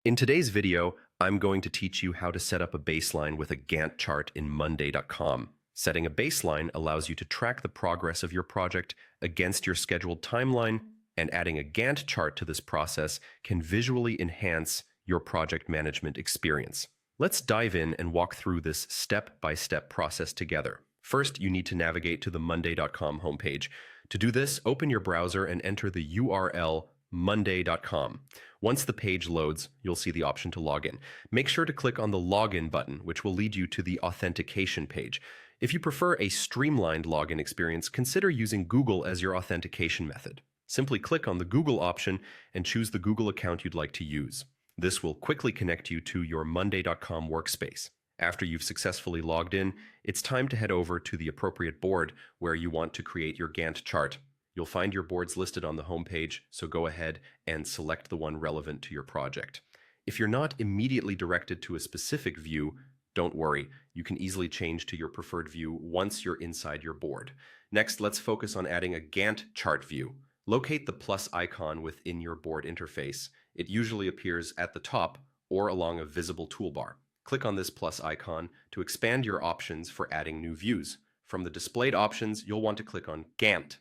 In today's video, I'm going to teach you how to set up a baseline with a Gantt chart in Monday.com. Setting a baseline allows you to track the progress of your project against your scheduled timeline, and adding a Gantt chart to this process can visually enhance your project management experience. Let's dive in and walk through this step-by-step process together. First, you need to navigate to the Monday.com homepage. To do this, open your browser and enter the URL monday.com. Once the page loads, you'll see the option to log in. Make sure to click on the login button, which will lead you to the authentication page. If you prefer a streamlined login experience, consider using Google as your authentication method. Simply click on the Google option and choose the Google account you'd like to use. This will quickly connect you to your monday.com workspace. After you've successfully logged in, it's time to head over to the appropriate board where you want to create your Gantt chart. You'll find your boards listed on the homepage, so go ahead and select the one relevant to your project. If you're not immediately directed to a specific view, don't worry, you can easily change to your preferred view once you're inside your board. Next, let's focus on adding a Gantt chart view. Locate the plus icon within your board interface. It usually appears at the top or along a visible toolbar. Click on this plus icon to expand your options for adding new views. From the displayed options, you'll want to click on Gantt.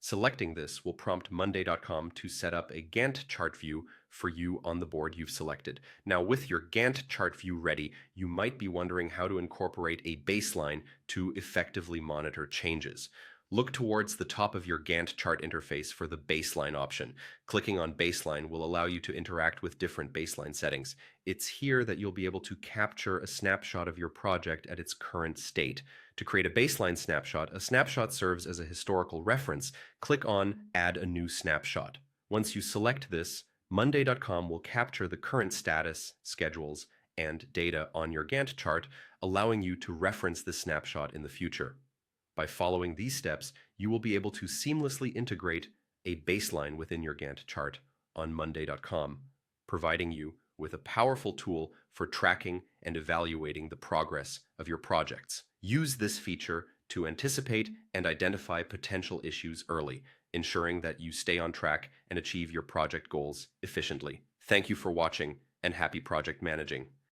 Selecting this will prompt Monday.com to set up a Gantt chart view for you on the board you've selected. Now, with your Gantt chart view ready, you might be wondering how to incorporate a baseline to effectively monitor changes. Look towards the top of your Gantt chart interface for the baseline option. Clicking on baseline will allow you to interact with different baseline settings. It's here that you'll be able to capture a snapshot of your project at its current state. To create a baseline snapshot, a snapshot serves as a historical reference. Click on Add a new snapshot. Once you select this, Monday.com will capture the current status, schedules, and data on your Gantt chart, allowing you to reference this snapshot in the future. By following these steps, you will be able to seamlessly integrate a baseline within your Gantt chart on Monday.com, providing you with a powerful tool for tracking and evaluating the progress of your projects. Use this feature to anticipate and identify potential issues early, ensuring that you stay on track and achieve your project goals efficiently. Thank you for watching, and happy project managing.